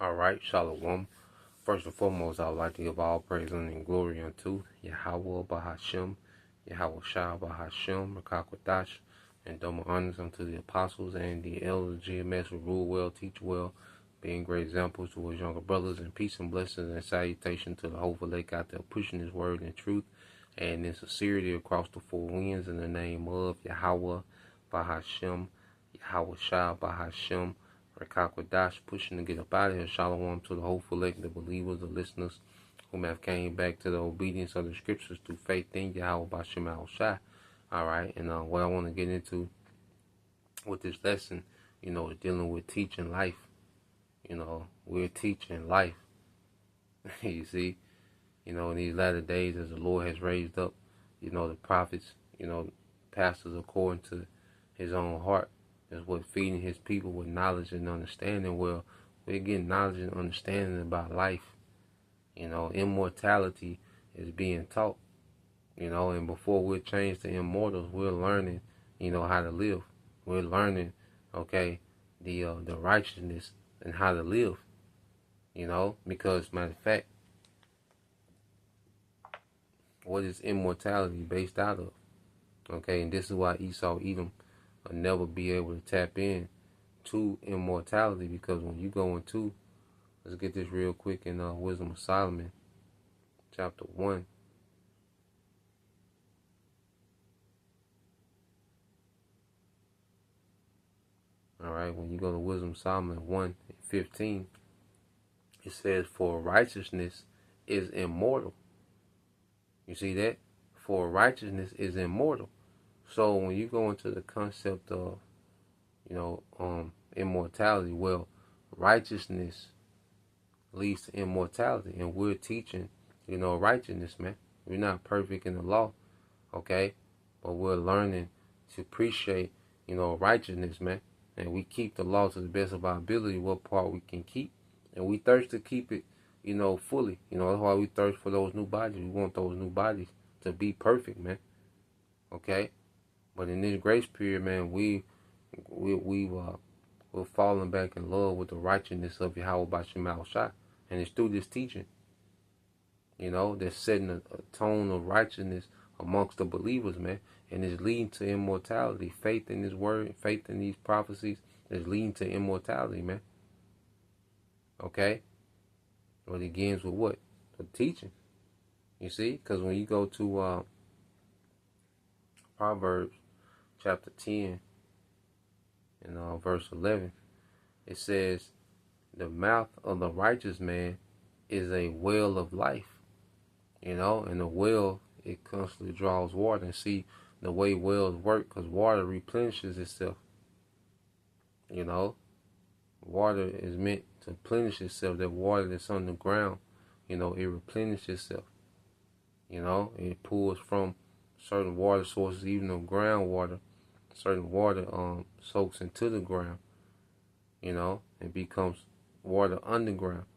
All right, Shalom. First and foremost, I would like to give all praise and glory unto Yahweh Bahashem, Yahweh Shah Bahashem, Rakakwadash, and double honors unto the apostles and the elders, GMS, who rule well, teach well, being great examples to his younger brothers, and peace and blessings and salutation to the whole lake out there pushing his word in truth and in sincerity across the four winds in the name of Yahweh Bahashem, Yahweh Shah Bahashem, Rakakwadash, pushing to get up out of here. Shalom to the hopeful elect, the believers, the listeners whom have came back to the obedience of the scriptures through faith in Yahweh Bashem Al Shai. All right, and what I want to get into with this lesson, is dealing with teaching life. We're teaching life. You see, in these latter days, as the Lord has raised up, the prophets, pastors according to his own heart, is what feeding his people with knowledge and understanding. Well, we're getting knowledge and understanding about life. Immortality is being taught. And before we're changed to immortals, we're learning, how to live. We're learning, the righteousness and how to live. Because matter of fact, what is immortality based out of? And this is why Esau, Edom, will never be able to tap in to immortality, because when you go into, let's get this real quick in Wisdom of Solomon, chapter 1. All right, when you go to Wisdom of Solomon 1:15, it says, "For righteousness is immortal." You see that? For righteousness is immortal. So when you go into the concept of, immortality, well, righteousness leads to immortality, and we're teaching, righteousness, man. We're not perfect in the law, okay, but we're learning to appreciate, righteousness, man, and we keep the law to the best of our ability, what part we can keep, and we thirst to keep it, fully. That's why we thirst for those new bodies. We want those new bodies to be perfect, man, okay. But in this grace period, man, we're falling back in love with the righteousness of Yahweh Bashem Al Shai. And it's through this teaching, that's setting a tone of righteousness amongst the believers, man. And it's leading to immortality. Faith in his word, faith in these prophecies is leading to immortality, man. Okay? But it begins with what? The teaching. You see? Because when you go to Proverbs chapter 10 and verse 11, it says, "The mouth of the righteous man is a well of life." And the well, it constantly draws water. And see, the way wells work, because water replenishes itself. Water is meant to replenish itself. That water that's on the ground, it replenishes itself. It pulls from certain water sources, even though groundwater, certain water soaks into the ground, and becomes water underground.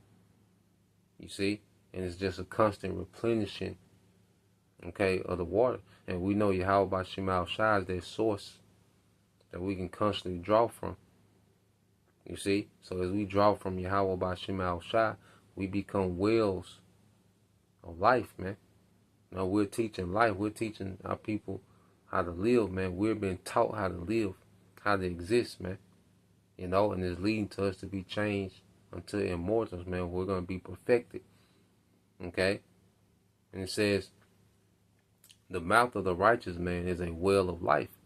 You see? And it's just a constant replenishing, of the water. And we know Yahweh Bashem Al Shai is that source that we can constantly draw from. You see? So as we draw from Yahweh Bashem Al Shai, we become wells of life, man. We're teaching life. We're teaching our people how to live, man. We're being taught how to live, how to exist, man. And it's leading to us to be changed unto immortals, man. We're going to be perfected. Okay? And it says, "The mouth of the righteous man is a well of life,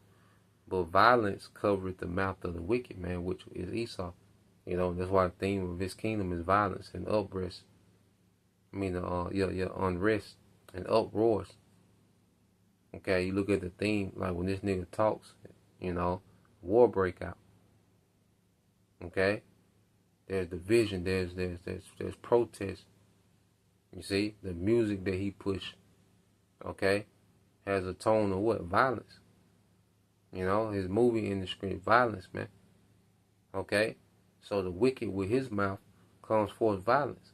but violence covereth the mouth of the wicked man," which is Esau. That's why the theme of his kingdom is violence and unrest. Unrest and uproars. Okay, you look at the theme, like when this nigga talks, war break out. Okay? There's division, there's protest. You see, the music that he pushed, has a tone of what? Violence. His movie industry, violence, man. Okay? So the wicked with his mouth comes forth violence.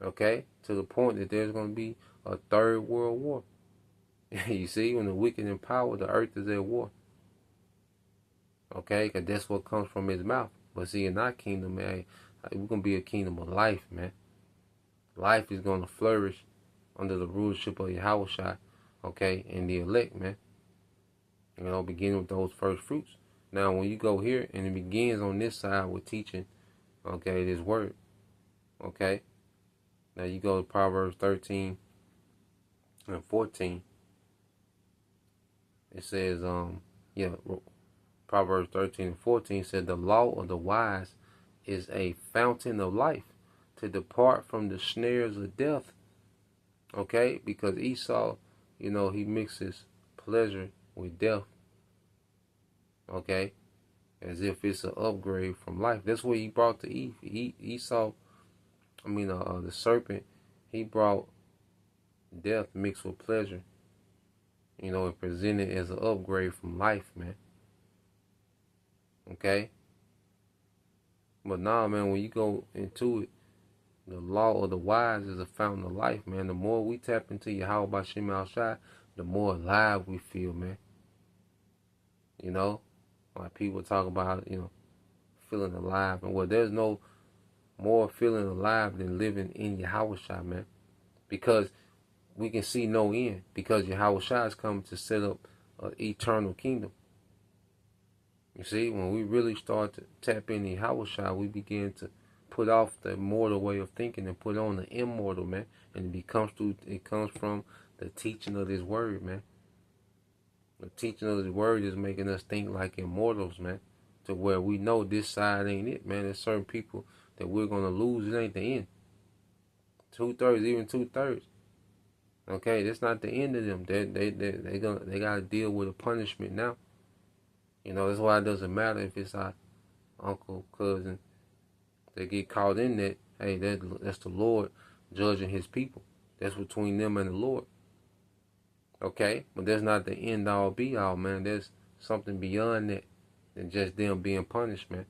Okay? To the point that there's going to be a third world war. You see, when the wicked in power, the earth is at war. Okay? Because that's what comes from his mouth. But see, in our kingdom, man, We're going to be a kingdom of life, man. Life is going to flourish under the rulership of Yahweh, okay, and the elect, man. You know, beginning with those first fruits. Now, when you go here, and it begins on this side with teaching, okay, this word, okay. Now, you go to Proverbs 13 and 14. It says, Proverbs 13 and 14 said, the law of the wise is a fountain of life, to depart from the snares of death. Okay, because Esau, you know, he mixes pleasure with death. Okay, as if it's an upgrade from life. That's what he brought to Eve. Esau, the serpent, he brought death mixed with pleasure. You know, and presented as an upgrade from life, man. Okay? But nah, man, when you go into it, the law of the wise is a fountain of life, man. The more we tap into Yahweh B'Shem Al-Shai, the more alive we feel, man. You know? Like people talk about, you know, feeling alive. And well, there's no more feeling alive than living in Yahweh Shai, man. Because we can see no end. Because Yahweh Shai is coming to set up an eternal kingdom. You see, when we really start to tap into Yahweh Shai, we begin to put off the mortal way of thinking and put on the immortal, man. And it comes from the teaching of this word, man. The teaching of this word is making us think like immortals, man. To where we know this side ain't it, man. There's certain people that we're gonna lose. It ain't the end. 2/3, even 2/3. Okay, that's not the end of them. They gotta deal with a punishment now. You know, that's why it doesn't matter if it's our uncle, cousin, they get caught in that. Hey, that's the Lord judging his people. That's between them and the Lord. Okay? But that's not the end all be all, man. There's something beyond that than just them being punished, man.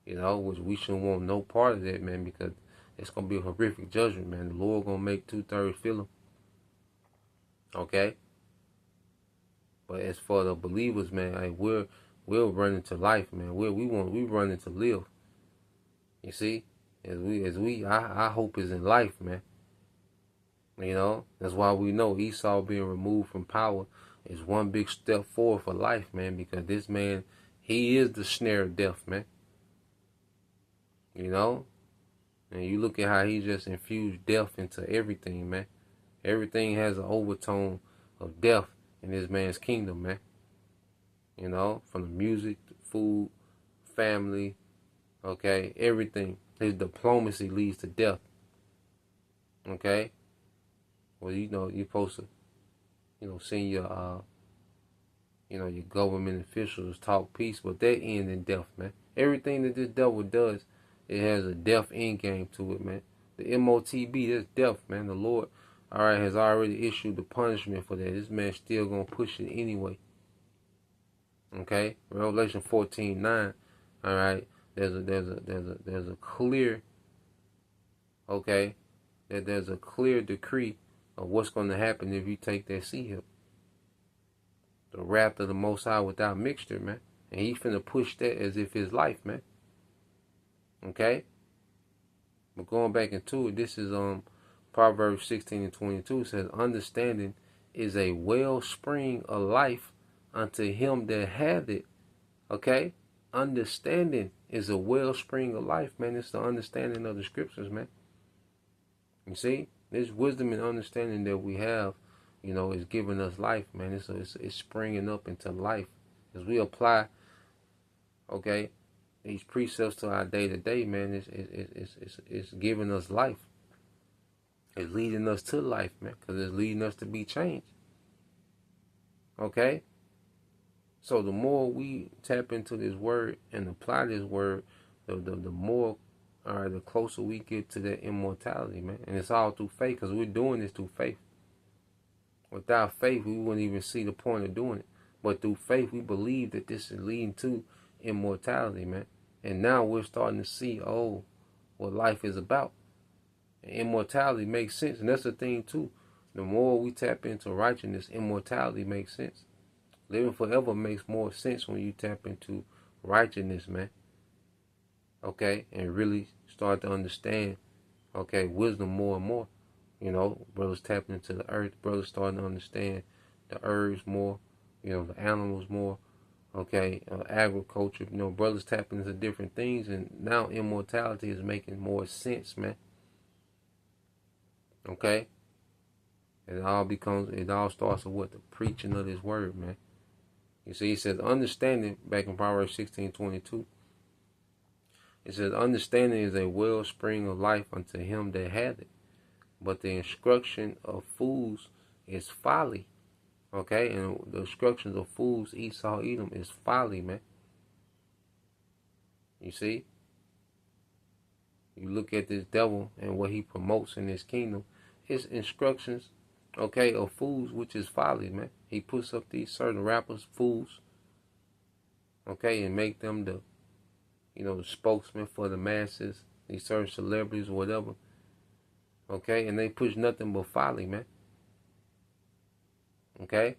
You know, which we shouldn't want no part of that, man, because it's going to be a horrific judgment, man. The Lord going to make 2/3 feel them. Okay? But as for the believers, man, like we're running to life, man. We running to live. You see, our hope is in life, man. You know, that's why we know Esau being removed from power is one big step forward for life, man. Because this man, he is the snare of death, man. You know, and you look at how he just infused death into everything, man. Everything has an overtone of death in this man's kingdom, man. You know, from the music, the food, family, okay, everything. His diplomacy leads to death. Okay? Well, you know, you're supposed to, you know, send your, your government officials talk peace, but that ends in death, man. Everything that this devil does, it has a death end game to it, man. The MOTB, that's death, man. The Lord, all right, has already issued the punishment for that. This man's still gonna push it anyway. Okay, Revelation 14:9. All right, there's a clear, okay, that there's a clear decree of what's going to happen if you take that seal. The wrath of the Most High without mixture, man. And he's finna push that as if it's life, man. Okay? But going back into it, this is Proverbs 16 and 22 says, understanding is a wellspring of life unto him that hath it. Okay? Understanding is a wellspring of life, man. It's the understanding of the scriptures, man. You see? This wisdom and understanding that we have, you know, is giving us life, man. It's springing up into life. As we apply, okay, these precepts to our day-to-day, man, it's giving us life. It's leading us to life, man, because it's leading us to be changed. Okay? So the more we tap into this word and apply this word, the more, all right, the closer we get to that immortality, man. And it's all through faith, because we're doing this through faith. Without faith, we wouldn't even see the point of doing it. But through faith, we believe that this is leading to immortality, man. And now we're starting to see, what life is about. And immortality makes sense. And that's the thing, too. The more we tap into righteousness, immortality makes sense. Living forever makes more sense when you tap into righteousness, man. okay, and really start to understand, okay, wisdom more and more. You know, brothers tapping into the earth, brothers starting to understand the herbs more, you know, the animals more, okay, agriculture, you know, brothers tapping into different things, and now immortality is making more sense, man. Okay, it all starts with what the preaching of this word, man. You see, he says understanding back in Proverbs 16:22. It says understanding is a wellspring of life unto him that hath it, but the instruction of fools is folly. Okay, and the instructions of fools, Esau, Edom, is folly, man. You see, you look at this devil and what he promotes in his kingdom, his instructions, okay, of fools, which is folly, man. He puts up these certain rappers, fools, okay, and make them the, you know, the spokesman for the masses, these certain celebrities or whatever, okay, and they push nothing but folly, man. Okay,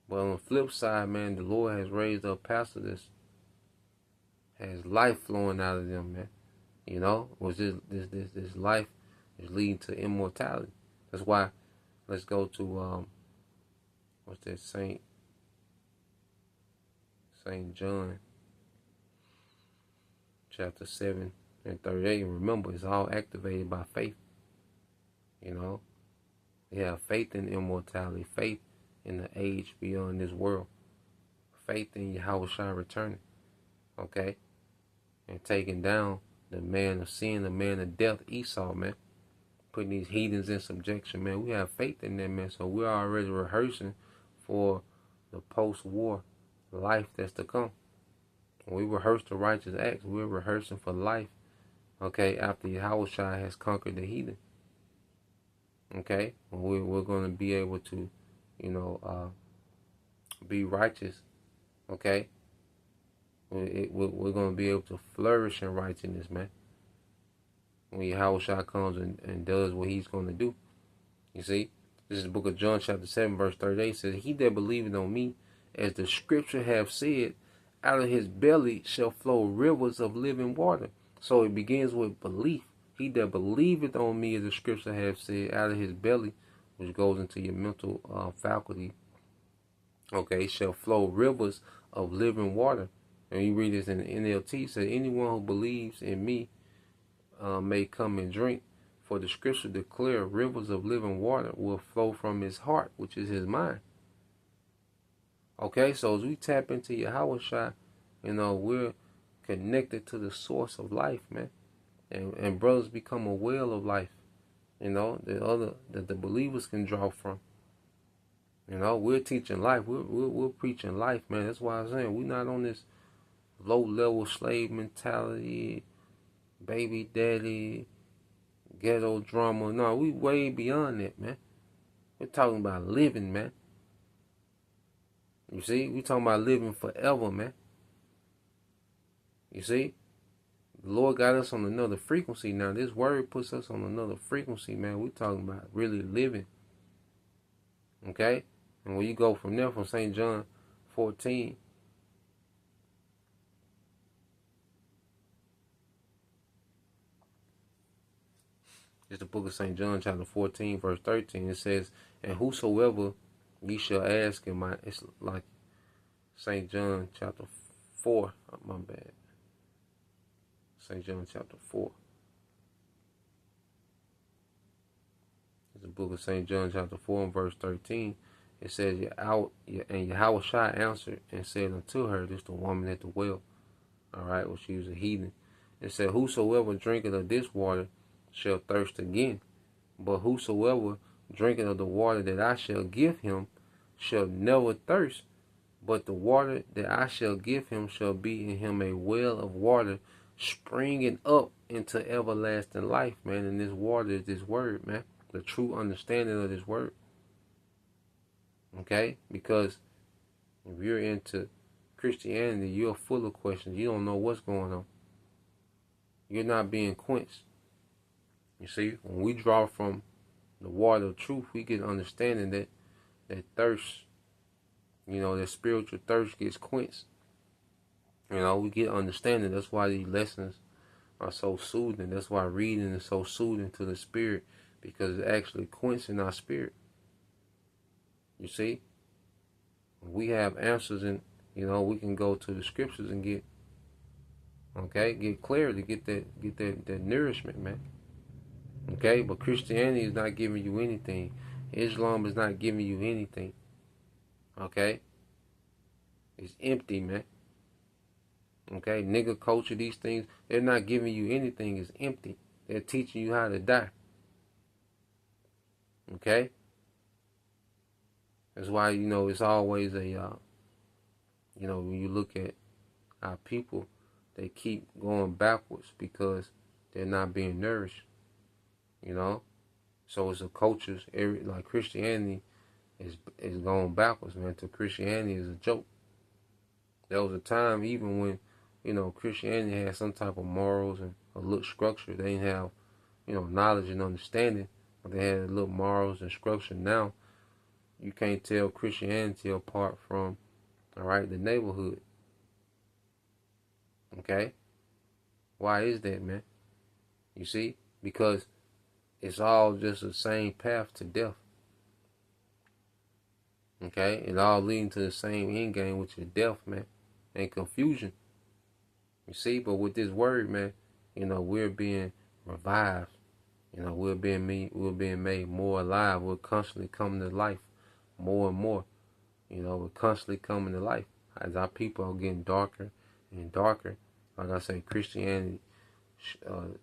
but on the flip side, man, the Lord has raised up pastors that has life flowing out of them, man. You know, was this life is leading to immortality. That's why. Let's go to what's that, Saint John chapter 7:38. And remember, it's all activated by faith. You know, you have faith in immortality, faith in the age beyond this world, faith in Yahushua returning. Okay, and taking down the man of sin, the man of death, Esau, man. Putting these heathens in subjection, man. We have faith in them, man. So we're already rehearsing for the post-war life that's to come. When we rehearse the righteous acts, we're rehearsing for life, okay, after Yahushua has conquered the heathen. Okay? We're going to be able to, you know, be righteous, okay? We're going to be able to flourish in righteousness, man. When Yahushua comes and does what he's going to do. You see? This is the book of John chapter 7 verse 38. Says, he that believeth on me, as the scripture have said, out of his belly shall flow rivers of living water. So it begins with belief. He that believeth on me, as the scripture have said, out of his belly, which goes into your mental faculty, okay, shall flow rivers of living water. And you read this in the NLT, it says, anyone who believes in me may come and drink. For the scripture declare rivers of living water will flow from his heart, which is his mind. Okay, so as we tap into Yahushua, you know, we're connected to the source of life, man. And brothers become a well of life, you know, that the believers can draw from. You know, we're teaching life. We're preaching life, man. That's why I'm saying we're not on this low-level slave mentality, baby daddy, ghetto drama. No, we way beyond that, man. We're talking about living, man. You see, we talking about living forever, man. You see, the Lord got us on another frequency now. This word puts us on another frequency, man. We talking about really living. Okay, and when you go from there, from St. John 14. It's the book of St. John, chapter 14, verse 13. It says, and whosoever ye shall ask in my, it's like St. John, chapter 4. Oh, my bad. St. John, chapter 4. It's the book of St. John, chapter 4, and verse 13. It says, and Yahushua answered and said unto her, this the woman at the well. All right, well, she was a heathen. It said, whosoever drinketh of this water shall thirst again. But whosoever drinketh of the water that I shall give him shall never thirst. But the water that I shall give him shall be in him a well of water springing up into everlasting life, man. And this water is this word, man. The true understanding of this word. Okay? Because if you're into Christianity, you're full of questions. You don't know what's going on. You're not being quenched. You see, when we draw from the water of truth, we get understanding that thirst, you know, that spiritual thirst gets quenched. You know, we get understanding. That's why these lessons are so soothing. That's why reading is so soothing to the spirit, because it's actually quenching our spirit. You see? We have answers, and we can go to the scriptures and get clarity, get that nourishment, man. Okay, but Christianity is not giving you anything. Islam is not giving you anything. Okay, it's empty, man. Okay, nigga culture, these things, they're not giving you anything. It's empty. They're teaching you how to die. Okay, that's why it's always a when you look at our people, they keep going backwards because they're not being nourished. So it's a culture. Like Christianity is going backwards, man. To Christianity is a joke. There was a time even when Christianity had some type of morals and a little structure. They didn't have knowledge and understanding, but they had a little morals and structure. Now you can't tell Christianity apart from the neighborhood. Okay, why is that, man? You see, because it's all just the same path to death. Okay, it all leading to the same end game, which is death, man, and confusion. You see, but with this word, man, we're being revived. We're being made more alive. We're constantly coming to life, more and more. We're constantly coming to life as our people are getting darker and darker. Like I say, Christianity,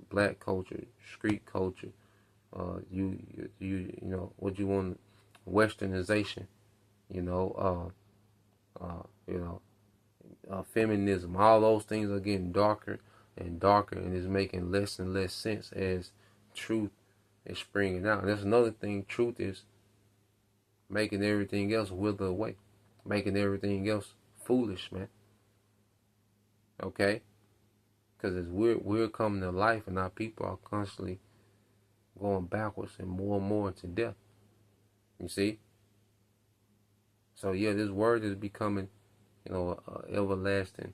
black culture, street culture. What you want, westernization. Feminism. All those things are getting darker and darker, and it's making less and less sense as truth is springing out. And that's another thing. Truth is making everything else wither away, making everything else foolish, man. Okay, because as we're coming to life, and our people are constantly going backwards and more into death. You see. So yeah, this word is becoming, everlasting.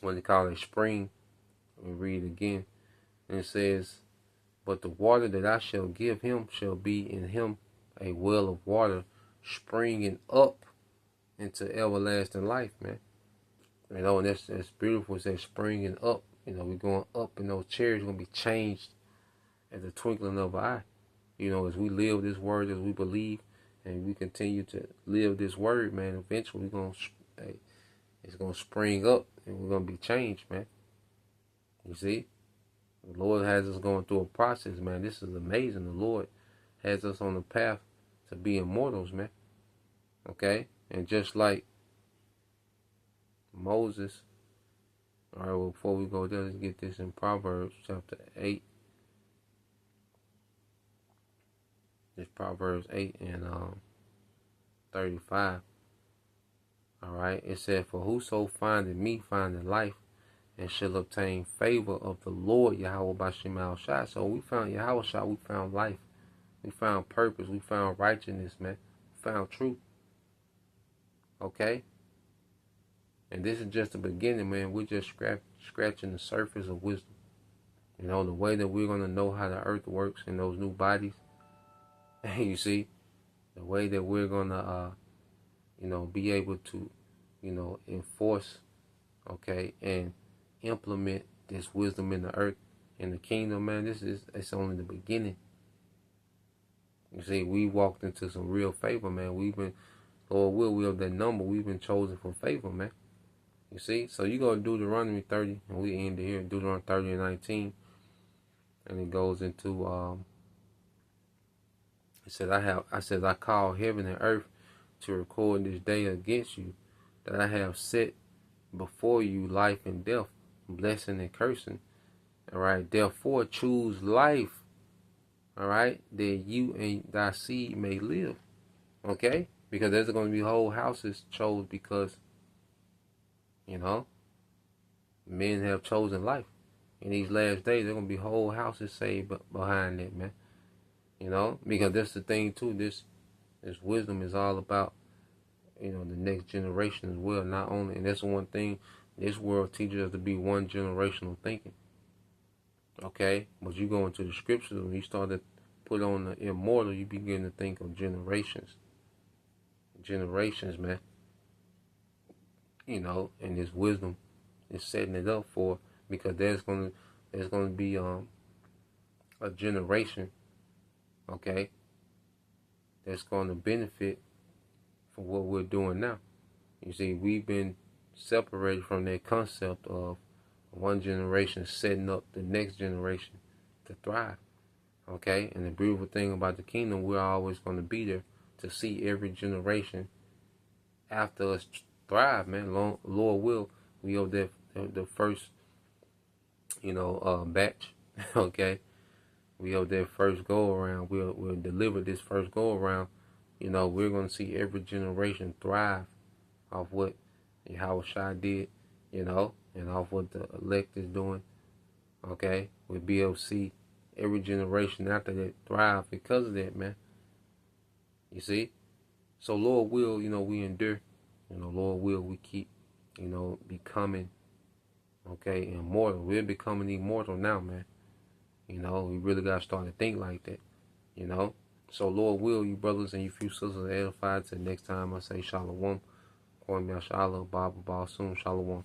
What they call it, spring. We read it again, and it says, "But the water that I shall give him shall be in him a well of water, springing up into everlasting life, man." And that's beautiful. It's that springing up. We're going up, and those chairs are gonna be changed at the twinkling of an eye. As we live this word, as we believe, and we continue to live this word, man, eventually it's gonna spring up, and we're gonna be changed, man. You see, the Lord has us going through a process, man. This is amazing. The Lord has us on the path to be immortals, man. Okay, and just like Moses. All right. Well, before we go there, let's get this in Proverbs chapter 8. It's Proverbs 8 and 35. All right. It said, "For whoso findeth me findeth life, and shall obtain favor of the Lord Yahweh Bashim Al-Shai." So we found Yahweh Shai, we found life. We found purpose. We found righteousness, man. We found truth. Okay? And this is just the beginning, man. We're just scratching the surface of wisdom. The way that we're going to know how the earth works in those new bodies. You see? The way that we're going to, be able to, enforce, okay, and implement this wisdom in the earth, in the kingdom, man. It's only the beginning. You see, we walked into some real favor, man. We've been, Lord will that number. We've been chosen for favor, man. You see, so you go to Deuteronomy 30, and we end it here, Deuteronomy 30 and 19, and it goes into, it said, I call heaven and earth to record this day against you, that I have set before you life and death, blessing and cursing. All right, therefore choose life, all right, that you and thy seed may live. Okay, because there's going to be whole houses chose because, men have chosen life. In these last days, there's going to be whole houses saved behind that, man. Because that's the thing, too. This wisdom is all about, the next generation as well. Not only, and that's one thing This world teaches us to be one generational thinking. Okay? But you go into the scriptures and you start to put on the immortal, you begin to think of generations. Generations, man. You know, and this wisdom is setting it up for, because there's gonna be a generation, okay, that's gonna benefit from what we're doing now. You see, we've been separated from that concept of one generation setting up the next generation to thrive. Okay? And the beautiful thing about the kingdom, we're always going to be there to see every generation after us thrive, man. Lord will, we are the first, batch. Okay? We are their first go around. We'll deliver this first go around. You know, we're going to see every generation thrive off what Yahweh Shai did, you know, and off what the elect is doing, okay? We'll be able to see every generation after that thrive because of that, man. You see? So Lord will, we endure. Lord will, we keep, becoming, okay, immortal. We're becoming immortal now, man. We really got to start to think like that, So Lord will, you brothers and you few sisters are edified. Till next time I say Shalom. Kwame Shalom, Baba Basum, Shalom.